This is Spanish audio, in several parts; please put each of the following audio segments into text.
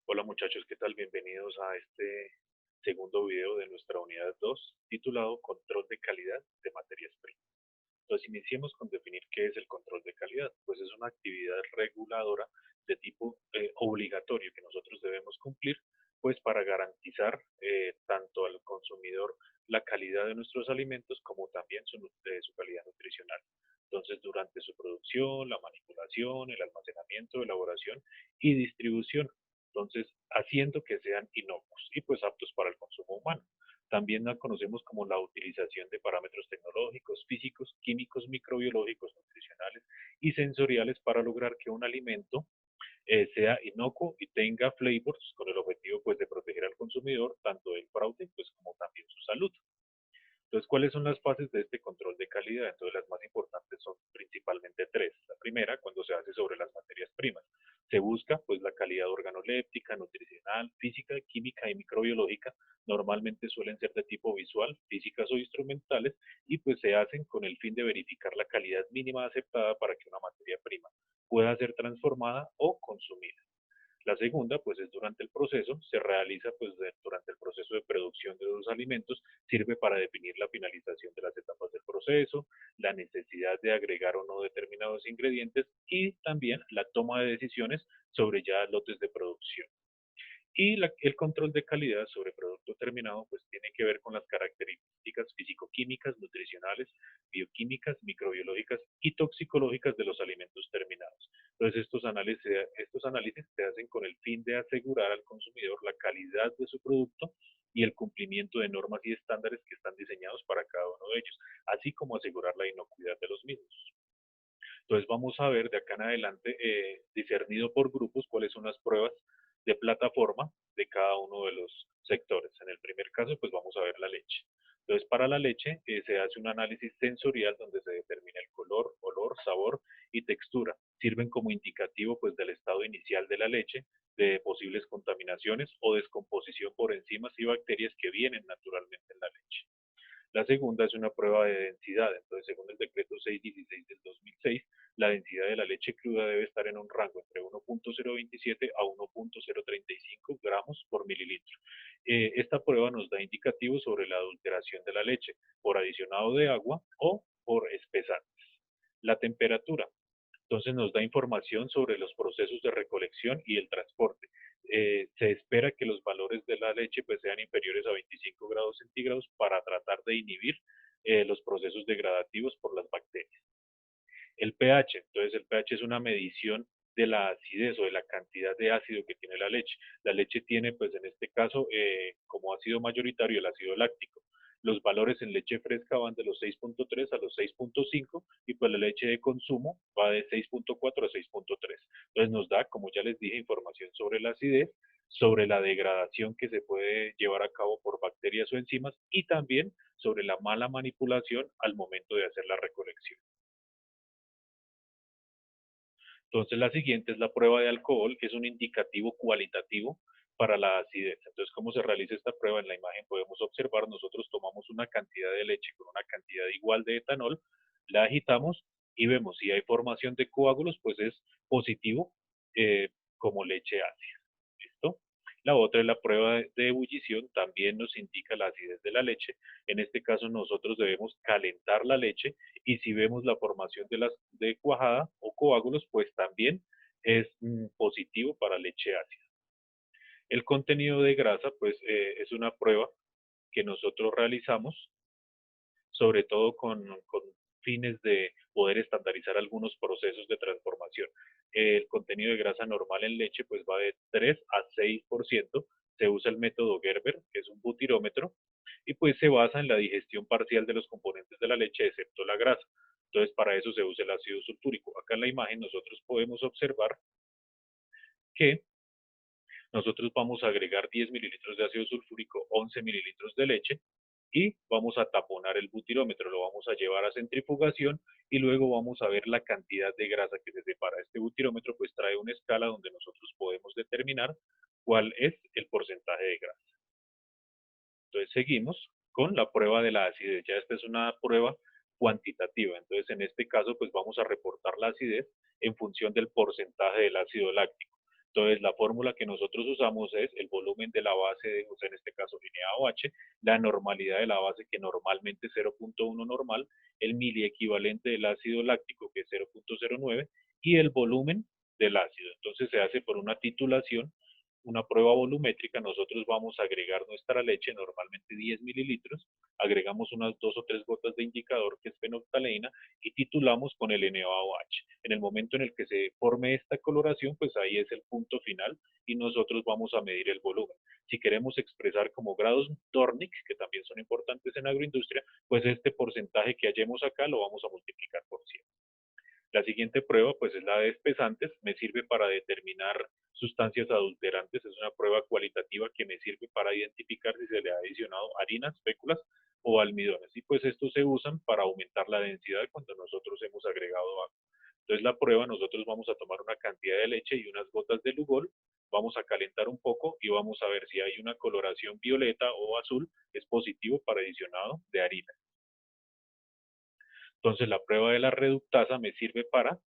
Hola muchachos, ¿qué tal? Bienvenidos a este segundo video de nuestra unidad 2, titulado Control de calidad de materias primas. Entonces iniciemos con definir qué es el control de calidad. Pues es una actividad reguladora de tipo obligatorio que nosotros debemos cumplir, pues para garantizar tanto al consumidor la calidad de nuestros alimentos como también su calidad nutricional. Entonces, durante su producción, la manipulación, el almacenamiento, elaboración y distribución. Entonces, haciendo que sean inocuos y pues aptos para el consumo humano. También la conocemos como la utilización de parámetros tecnológicos, físicos, químicos, microbiológicos, nutricionales y sensoriales para lograr que un alimento sea inocuo y tenga flavors con el objetivo pues de proteger al consumidor tanto del fraude pues como también su salud. Entonces, ¿cuáles son las fases de este control de calidad? Entonces, las más importantes son principalmente tres. La primera, cuando se hace sobre las materias primas. Se busca pues la calidad organoléptica, nutricional, física, química y microbiológica. Normalmente suelen ser de tipo visual, físicas o instrumentales y pues se hacen con el fin de verificar la calidad mínima aceptada para que una materia prima pueda ser transformada o consumida. La segunda, pues es durante el proceso, se realiza pues durante el proceso de producción de los alimentos, sirve para definir la finalización de las etapas del proceso, la necesidad de agregar o no determinados ingredientes y también la toma de decisiones sobre ya lotes de producción. Y el control de calidad sobre producto terminado pues tiene que ver con las características físico-químicas, nutricionales, bioquímicas, microbiológicas y toxicológicas de los alimentos terminados. Entonces estos análisis se hacen con el fin de asegurar al consumidor la calidad de su producto y el cumplimiento de normas y estándares que están diseñados para cada uno de ellos, así como asegurar la inocuidad de los mismos. Entonces vamos a ver de acá en adelante, discernido por grupos, cuáles son las pruebas de plataforma de cada uno de los sectores. En el primer caso, pues vamos a ver la leche. Entonces, para la leche se hace un análisis sensorial donde se determina el color, olor, sabor y textura. Sirven como indicativo pues del estado inicial de la leche, de posibles contaminaciones o descomposición por enzimas y bacterias que vienen naturalmente en la leche. La segunda es una prueba de densidad. Entonces, según el decreto 616 del 2006, la densidad de la leche cruda debe estar en un rango entre 1.027 a 1.035 gramos por mililitro. Esta prueba nos da indicativos sobre la adulteración de la leche por adicionado de agua o por espesantes. La temperatura. Entonces nos da información sobre los procesos de recolección y el transporte. Se espera que los valores de la leche pues, sean inferiores a 25 grados centígrados para tratar de inhibir los procesos degradativos por las bacterias. El pH, entonces el pH es una medición de la acidez o de la cantidad de ácido que tiene la leche. La leche tiene, pues en este caso, como ácido mayoritario el ácido láctico. Los valores en leche fresca van de los 6.3 a los 6.5 y pues la leche de consumo va de 6.4 a 6.3. Entonces nos da, como ya les dije, información sobre la acidez, sobre la degradación que se puede llevar a cabo por bacterias o enzimas y también sobre la mala manipulación al momento de hacer la recolección. Entonces, la siguiente es la prueba de alcohol, que es un indicativo cualitativo para la acidez. Entonces, ¿cómo se realiza esta prueba? En la imagen podemos observar, nosotros tomamos una cantidad de leche con una cantidad igual de etanol, la agitamos y vemos si hay formación de coágulos, pues es positivo como leche ácida. ¿Listo? La otra es la prueba de ebullición, también nos indica la acidez de la leche. En este caso nosotros debemos calentar la leche y si vemos la formación de cuajada o coágulos, pues también es positivo para leche ácida. El contenido de grasa, pues es una prueba que nosotros realizamos, sobre todo con fines de poder estandarizar algunos procesos de transformación. El contenido de grasa normal en leche pues va de 3 a 6%. Se usa el método Gerber, que es un butirómetro, y pues se basa en la digestión parcial de los componentes de la leche, excepto la grasa. Entonces, para eso se usa el ácido sulfúrico. Acá en la imagen nosotros podemos observar que nosotros vamos a agregar 10 mililitros de ácido sulfúrico, 11 mililitros de leche y vamos a taponar el butirómetro, lo vamos a llevar a centrifugación y luego vamos a ver la cantidad de grasa que se separa. Este butirómetro pues trae una escala donde nosotros podemos determinar cuál es el porcentaje de grasa. Entonces seguimos con la prueba de la acidez. Ya esta es una prueba cuantitativa. Entonces en este caso pues vamos a reportar la acidez en función del porcentaje del ácido láctico. Entonces, la fórmula que nosotros usamos es el volumen de la base de, o sea, en este caso, NaOH, la normalidad de la base, que normalmente es 0.1 normal, el miliequivalente del ácido láctico, que es 0.09, y el volumen del ácido. Entonces, se hace por una titulación, una prueba volumétrica. Nosotros vamos a agregar nuestra leche, normalmente 10 mililitros, agregamos unas 2 o 3 gotas de indicador, que es fenolftaleína, y titulamos con el NaOH. En el momento en el que se forme esta coloración, pues ahí es el punto final y nosotros vamos a medir el volumen. Si queremos expresar como grados Dornick, que también son importantes en agroindustria, pues este porcentaje que hallemos acá lo vamos a multiplicar por 100. La siguiente prueba, pues, es la de espesantes. Me sirve para determinar sustancias adulterantes. Es una prueba cualitativa que me sirve para identificar si se le ha adicionado harinas, féculas o almidones. Y pues estos se usan para aumentar la densidad cuando nosotros hemos agregado agua. Entonces la prueba, nosotros vamos a tomar una cantidad de leche y unas gotas de Lugol, vamos a calentar un poco y vamos a ver si hay una coloración violeta o azul, es positivo para adicionado de harina. Entonces la prueba de la reductasa me sirve para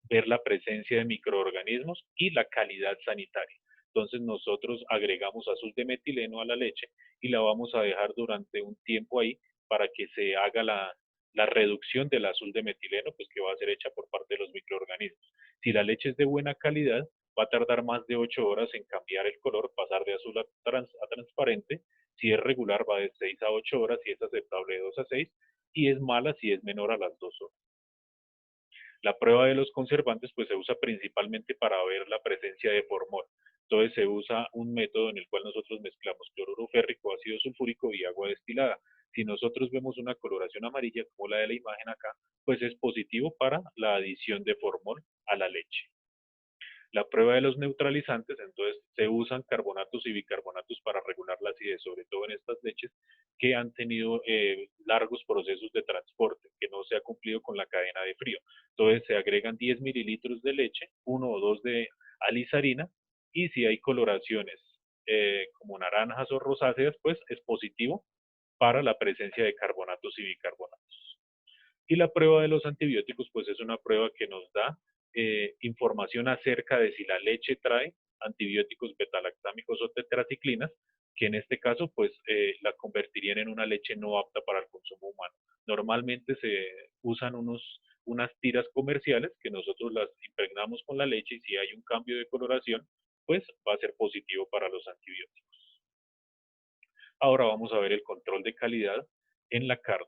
ver la presencia de microorganismos y la calidad sanitaria. Entonces nosotros agregamos azul de metileno a la leche y la vamos a dejar durante un tiempo ahí para que se haga la reducción del azul de metileno, pues que va a ser hecha por parte de los microorganismos. Si la leche es de buena calidad, va a tardar más de 8 horas en cambiar el color, pasar de azul a transparente. Si es regular, va de 6 a 8 horas, si es aceptable de 2 a 6, y es mala si es menor a las 2 horas. La prueba de los conservantes pues se usa principalmente para ver la presencia de formol. Entonces se usa un método en el cual nosotros mezclamos cloruro férrico, ácido sulfúrico y agua destilada. Si nosotros vemos una coloración amarilla como la de la imagen acá, pues es positivo para la adición de formol a la leche. La prueba de los neutralizantes, entonces se usan carbonatos y bicarbonatos para regular la acidez, sobre todo en estas leches que han tenido largos procesos de transporte, que no se ha cumplido con la cadena de frío. Entonces se agregan 10 mililitros de leche, 1 o 2 de alizarina, y si hay coloraciones como naranjas o rosáceas, pues es positivo para la presencia de carbonatos y bicarbonatos. Y la prueba de los antibióticos, pues es una prueba que nos da información acerca de si la leche trae antibióticos betalactámicos o tetraciclinas, que en este caso, pues la convertirían en una leche no apta para el consumo humano. Normalmente se usan unas tiras comerciales que nosotros las impregnamos con la leche y si hay un cambio de coloración, pues va a ser positivo para los antibióticos. Ahora vamos a ver el control de calidad en la carne.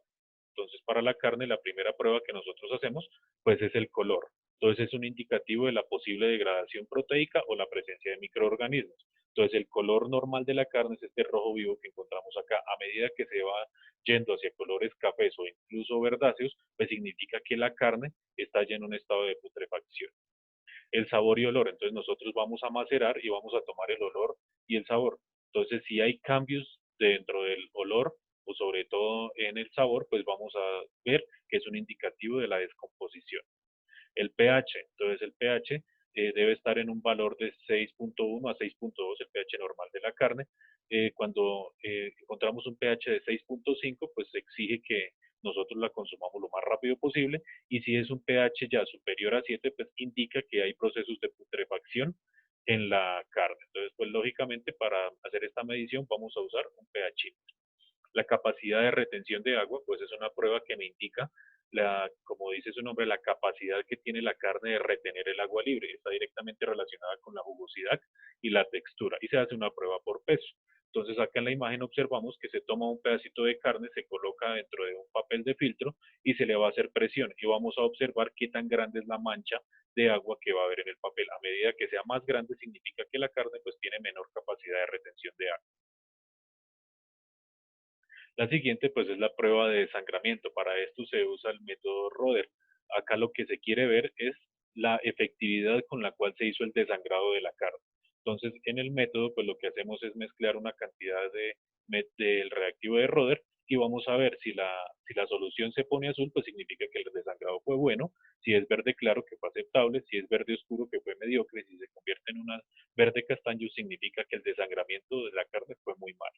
Entonces, para la carne, la primera prueba que nosotros hacemos, pues es el color. Entonces, es un indicativo de la posible degradación proteica o la presencia de microorganismos. Entonces, el color normal de la carne es este rojo vivo que encontramos acá. A medida que se va yendo hacia colores cafés o incluso verdáceos, pues significa que la carne está ya en un estado de putrefacción. El sabor y olor, entonces nosotros vamos a macerar y vamos a tomar el olor y el sabor. Entonces, si hay cambios dentro del olor o sobre todo en el sabor, pues vamos a ver que es un indicativo de la descomposición. El pH, entonces el pH debe estar en un valor de 6.1 a 6.2, el pH normal de la carne. Cuando encontramos un pH de 6.5, pues se exige que nosotros la consumamos lo más rápido posible, y si es un pH ya superior a 7, pues indica que hay procesos de putrefacción en la carne. Entonces, pues lógicamente para hacer esta medición vamos a usar un pH. La capacidad de retención de agua, pues es una prueba que me indica, como dice su nombre, la capacidad que tiene la carne de retener el agua libre. Está directamente relacionada con la jugosidad y la textura, y se hace una prueba por peso. Entonces acá en la imagen observamos que se toma un pedacito de carne, se coloca dentro de un papel de filtro y se le va a hacer presión y vamos a observar qué tan grande es la mancha de agua que va a haber en el papel. A medida que sea más grande significa que la carne pues tiene menor capacidad de retención de agua. La siguiente pues es la prueba de desangramiento. Para esto se usa el método Roder. Acá lo que se quiere ver es la efectividad con la cual se hizo el desangrado de la carne. Entonces, en el método, pues lo que hacemos es mezclar una cantidad del reactivo de Roder y vamos a ver si la solución se pone azul, pues significa que el desangrado fue bueno. Si es verde claro, que fue aceptable. Si es verde oscuro, que fue mediocre. Si se convierte en una verde castaño, significa que el desangramiento de la carne fue muy malo.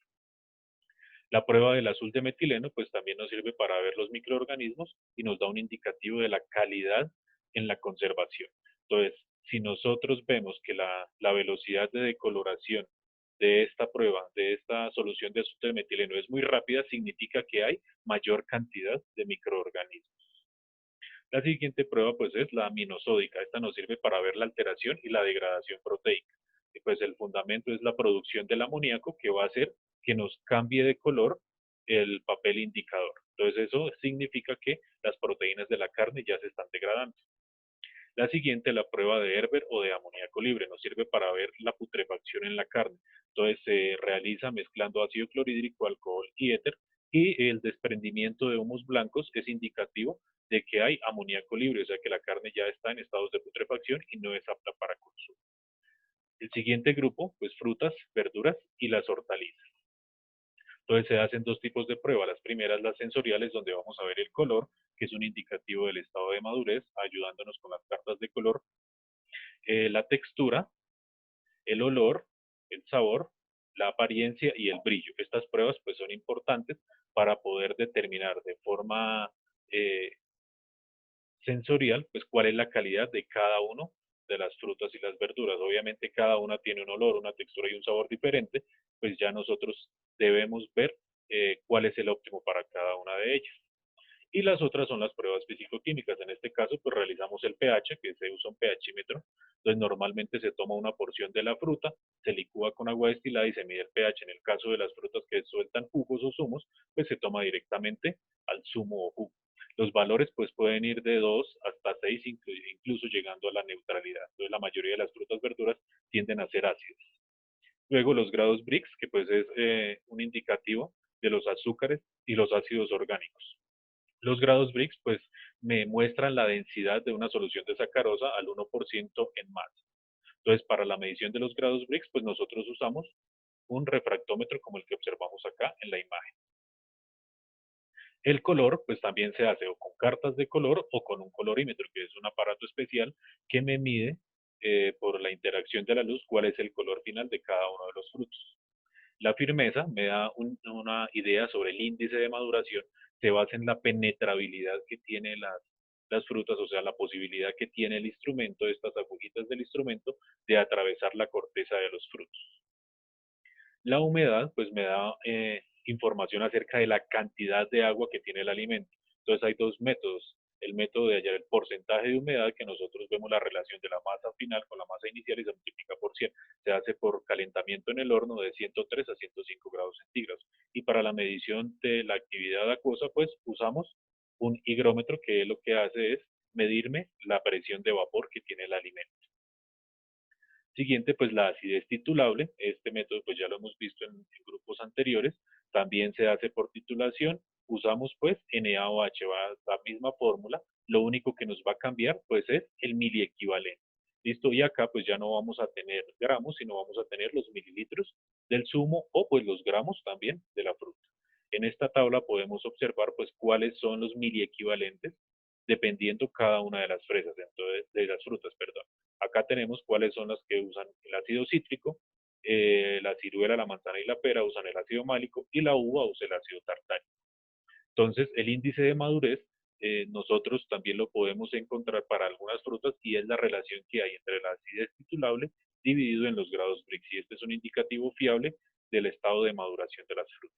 La prueba del azul de metileno pues también nos sirve para ver los microorganismos y nos da un indicativo de la calidad en la conservación. Entonces, Si nosotros vemos que la velocidad de decoloración de esta prueba, de esta solución de azúcar de metileno es muy rápida, significa que hay mayor cantidad de microorganismos. La siguiente prueba pues es la aminosódica. Esta nos sirve para ver la alteración y la degradación proteica. Y pues el fundamento es la producción del amoníaco que va a hacer que nos cambie de color el papel indicador. Entonces eso significa que las proteínas de la carne ya se están degradando. La siguiente, la prueba de Herber o de amoníaco libre, nos sirve para ver la putrefacción en la carne. Entonces se realiza mezclando ácido clorhídrico, alcohol y éter, y el desprendimiento de humos blancos es indicativo de que hay amoníaco libre, o sea que la carne ya está en estados de putrefacción y no es apta para consumo. El siguiente grupo, pues frutas, verduras y las hortalizas. Entonces se hacen dos tipos de pruebas. Las primeras, las sensoriales, donde vamos a ver el color, que es un indicativo del estado de madurez, ayudándonos con las cartas de color, la textura, el olor, el sabor, la apariencia y el brillo. Estas pruebas pues son importantes para poder determinar de forma eh, sensorial pues cuál es la calidad de cada uno de las frutas y las verduras. Obviamente cada una tiene un olor, una textura y un sabor diferente, pues ya nosotros debemos ver cuál es el óptimo para cada una de ellas. Y las otras son las pruebas físico-químicas. En este caso, pues realizamos el pH, que se usa un pHímetro. Entonces, normalmente se toma una porción de la fruta, se licúa con agua destilada y se mide el pH. En el caso de las frutas que sueltan jugos o zumos, pues se toma directamente al zumo o jugo. Los valores pues pueden ir de 2 hasta 6, incluso llegando a la neutralidad. Entonces, la mayoría de las frutas y verduras tienden a ser ácidas. Luego los grados Brix, que pues es un indicativo de los azúcares y los ácidos orgánicos. Los grados Brix pues me muestran la densidad de una solución de sacarosa al 1% en masa. Entonces, para la medición de los grados Brix, pues nosotros usamos un refractómetro como el que observamos acá en la imagen. El color, pues también se hace o con cartas de color o con un colorímetro, que es un aparato especial que me mide por la interacción de la luz cuál es el color final de cada uno de los frutos. La firmeza me da una idea sobre el índice de maduración, se basa en la penetrabilidad que tiene las frutas, o sea, la posibilidad que tiene el instrumento, estas agujitas del instrumento, de atravesar la corteza de los frutos. La humedad, pues me da información acerca de la cantidad de agua que tiene el alimento. Entonces hay dos métodos. El método de hallar el porcentaje de humedad, que nosotros vemos la relación de la masa final con la masa inicial y se multiplica por 100. Se hace por calentamiento en el horno de 103 a 105 grados centígrados. Y para la medición de la actividad acuosa, pues usamos un higrómetro que lo que hace es medirme la presión de vapor que tiene el alimento. Siguiente, pues la acidez titulable. Este método pues ya lo hemos visto en grupos anteriores. También se hace por titulación. Usamos pues NaOH, va la misma fórmula. Lo único que nos va a cambiar pues es el miliequivalente. Listo, y acá pues ya no vamos a tener gramos, sino vamos a tener los mililitros del zumo o pues los gramos también de la fruta. En esta tabla podemos observar pues cuáles son los miliequivalentes dependiendo cada una de las fresas, entonces, de las frutas, perdón. Acá tenemos cuáles son las que usan el ácido cítrico, la ciruela, la manzana y la pera usan el ácido málico y la uva usa el ácido tartárico. Entonces, el índice de madurez nosotros también lo podemos encontrar para algunas frutas y es la relación que hay entre la acidez titulable dividido en los grados Brix. Y este es un indicativo fiable del estado de maduración de las frutas.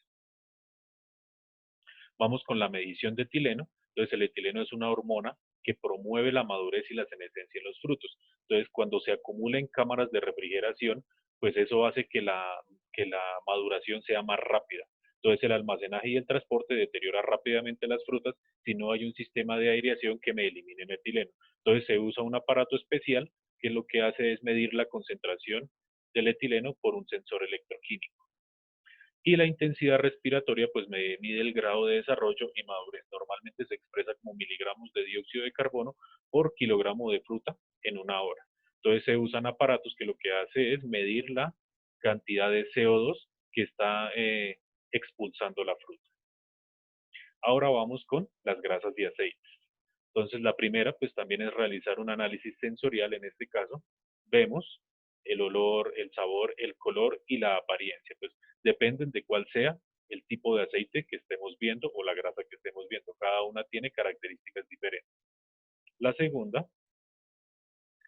Vamos con la medición de etileno. Entonces, el etileno es una hormona que promueve la madurez y la senescencia en los frutos. Entonces, cuando se acumula en cámaras de refrigeración, pues eso hace que la maduración sea más rápida. Entonces, el almacenaje y el transporte deteriora rápidamente las frutas si no hay un sistema de aireación que me elimine el etileno. Entonces, se usa un aparato especial que lo que hace es medir la concentración del etileno por un sensor electroquímico. Y la intensidad respiratoria pues me mide el grado de desarrollo y madurez. Normalmente se expresa como miligramos de dióxido de carbono por kilogramo de fruta en una hora. Entonces se usan aparatos que lo que hace es medir la cantidad de CO2 que está expulsando la fruta. Ahora vamos con las grasas y aceites. Entonces la primera pues también es realizar un análisis sensorial. En este caso vemos el olor, el sabor, el color y la apariencia. Pues dependen de cuál sea el tipo de aceite que estemos viendo o la grasa que estemos viendo. Cada una tiene características diferentes. La segunda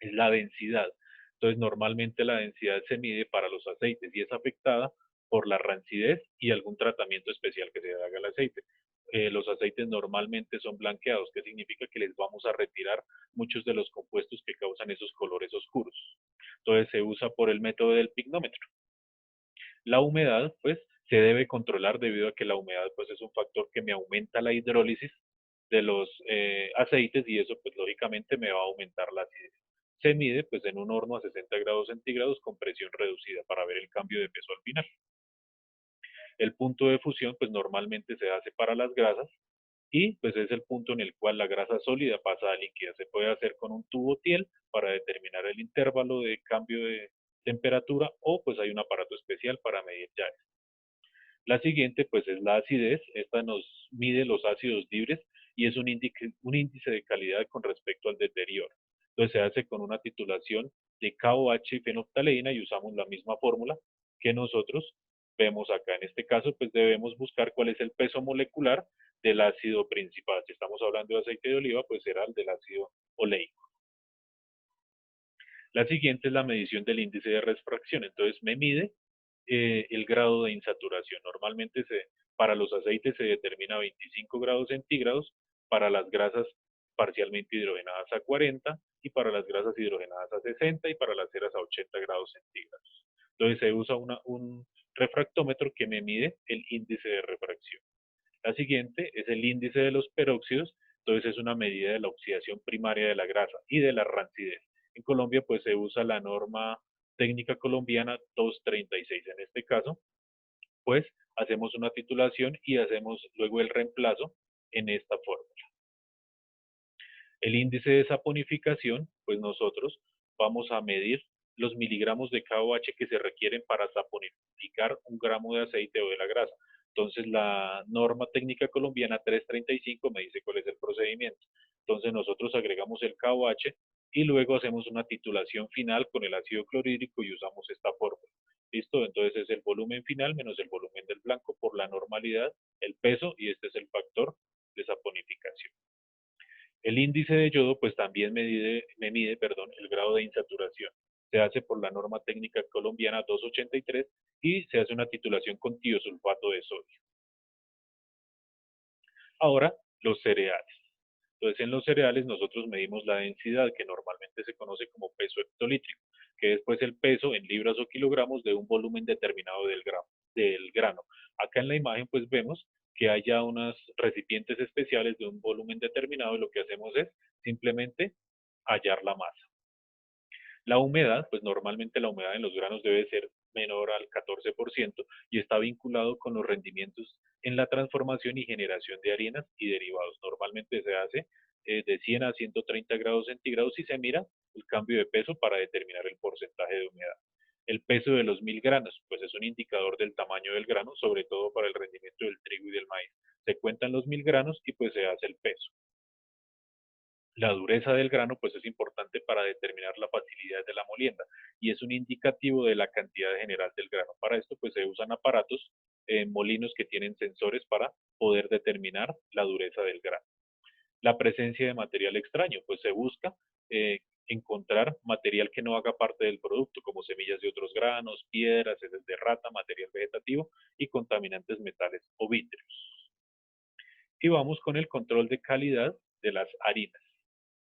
es la densidad. Entonces, normalmente la densidad se mide para los aceites y es afectada por la rancidez y algún tratamiento especial que se haga al aceite. Los aceites normalmente son blanqueados, que significa que les vamos a retirar muchos de los compuestos que causan esos colores oscuros. Entonces, se usa por el método del pignómetro. La humedad, pues, se debe controlar debido a que la humedad, pues, es un factor que me aumenta la hidrólisis de los aceites y eso, pues, lógicamente me va a aumentar la acidez. Se mide, pues, en un horno a 60 grados centígrados con presión reducida para ver el cambio de peso al final. El punto de fusión, pues, normalmente se hace para las grasas y, pues, es el punto en el cual la grasa sólida pasa a líquida. Se puede hacer con un tubo Thiel para determinar el intervalo de cambio de temperatura o, pues, hay un aparato especial para medir ya. La siguiente, pues, es la acidez. Esta nos mide los ácidos libres y es un índice de calidad con respecto al deterioro. Entonces, se hace con una titulación de KOH y fenolftaleína y usamos la misma fórmula que nosotros vemos acá. En este caso, pues, debemos buscar cuál es el peso molecular del ácido principal. Si estamos hablando de aceite de oliva, pues será el del ácido oleico. La siguiente es la medición del índice de refracción. Entonces, me mide el grado de insaturación. Normalmente para los aceites se determina 25 grados centígrados, para las grasas parcialmente hidrogenadas a 40 y para las grasas hidrogenadas a 60 y para las ceras a 80 grados centígrados. Entonces se usa un refractómetro que me mide el índice de refracción. La siguiente es el índice de los peróxidos, entonces es una medida de la oxidación primaria de la grasa y de la rancidez. En Colombia pues se usa la norma técnica colombiana 236. En este caso, pues hacemos una titulación y hacemos luego el reemplazo en esta fórmula. El índice de saponificación, pues nosotros vamos a medir los miligramos de KOH que se requieren para saponificar un gramo de aceite o de la grasa. Entonces la norma técnica colombiana 335 me dice cuál es el procedimiento. Entonces nosotros agregamos el KOH y luego hacemos una titulación final con el ácido clorhídrico y usamos esta fórmula. ¿Listo? Entonces es el volumen final menos el volumen del blanco por la normalidad, el peso y este es el factor de saponificación. El índice de yodo pues también me mide el grado de insaturación. Se hace por la norma técnica colombiana 283 y se hace una titulación con tiosulfato de sodio. Ahora, los cereales. Entonces, en los cereales nosotros medimos la densidad que normalmente se conoce como peso hectolítrico, que es pues el peso en libras o kilogramos de un volumen determinado del grano. Acá en la imagen pues vemos que haya unos recipientes especiales de un volumen determinado y lo que hacemos es simplemente hallar la masa. La humedad, pues normalmente la humedad en los granos debe ser menor al 14% y está vinculado con los rendimientos en la transformación y generación de harinas y derivados. Normalmente se hace de 100 a 130 grados centígrados y se mira el cambio de peso para determinar el porcentaje de humedad. El peso de los 1000 granos, pues es un indicador del tamaño del grano, sobre todo para el rendimiento del trigo y del maíz. Se cuentan los 1000 granos y pues se hace el peso. La dureza del grano pues es importante para determinar la facilidad de la molienda y es un indicativo de la cantidad general del grano. Para esto pues se usan aparatos, molinos que tienen sensores para poder determinar la dureza del grano. La presencia de material extraño, pues se busca encontrar material que no haga parte del producto, como semillas de otros granos, piedras, heces de rata, material vegetativo y contaminantes metales o vítreos. Y vamos con el control de calidad de las harinas.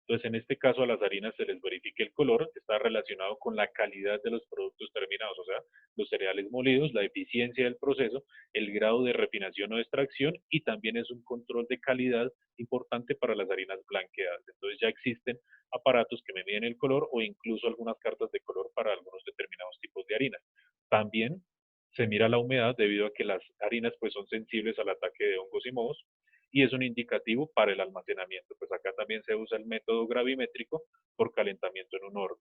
Entonces, en este caso, a las harinas se les verifica el color, está relacionado con la calidad de los productos terminados, o sea, los cereales molidos, la eficiencia del proceso, el grado de refinación o de extracción y también es un control de calidad importante para las harinas blanqueadas. Entonces, ya existen aparatos que me miden el color o incluso algunas cartas de color para algunos determinados tipos de harinas. También se mira la humedad debido a que las harinas pues son sensibles al ataque de hongos y mohos y es un indicativo para el almacenamiento. Pues acá también se usa el método gravimétrico por calentamiento en un horno.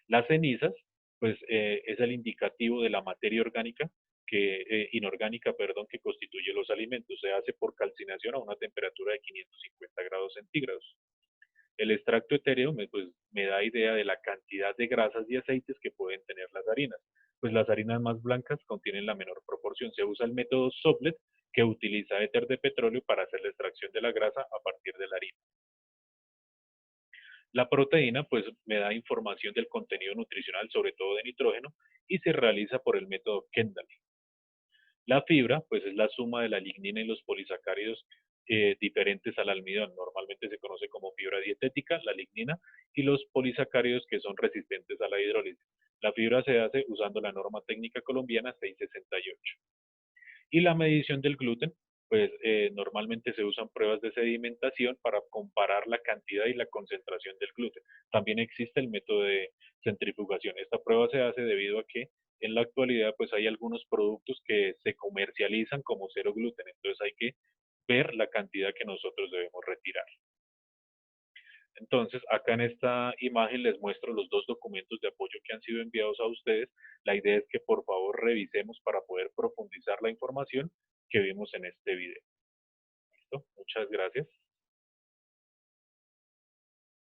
Las cenizas, pues es el indicativo de la materia orgánica inorgánica, que constituye los alimentos. Se hace por calcinación a una temperatura de 550 grados centígrados. El extracto etéreo me da idea de la cantidad de grasas y aceites que pueden tener las harinas. Pues las harinas más blancas contienen la menor proporción. Se usa el método Soplet, que utiliza éter de petróleo para hacer la extracción de la grasa a partir de la harina. La proteína, pues, me da información del contenido nutricional, sobre todo de nitrógeno, y se realiza por el método Kendall. La fibra, pues, es la suma de la lignina y los polisacáridos diferentes al almidón. Normalmente se conoce como fibra dietética, la lignina, y los polisacáridos que son resistentes a la hidrólisis. La fibra se hace usando la norma técnica colombiana 668. Y la medición del gluten, pues normalmente se usan pruebas de sedimentación para comparar la cantidad y la concentración del gluten. También existe el método de centrifugación. Esta prueba se hace debido a que en la actualidad pues hay algunos productos que se comercializan como cero gluten, entonces hay que ver la cantidad que nosotros debemos retirar. Entonces, acá en esta imagen les muestro los dos documentos de apoyo que han sido enviados a ustedes. La idea es que por favor revisemos para poder profundizar la información que vimos en este video. ¿Listo? Muchas gracias.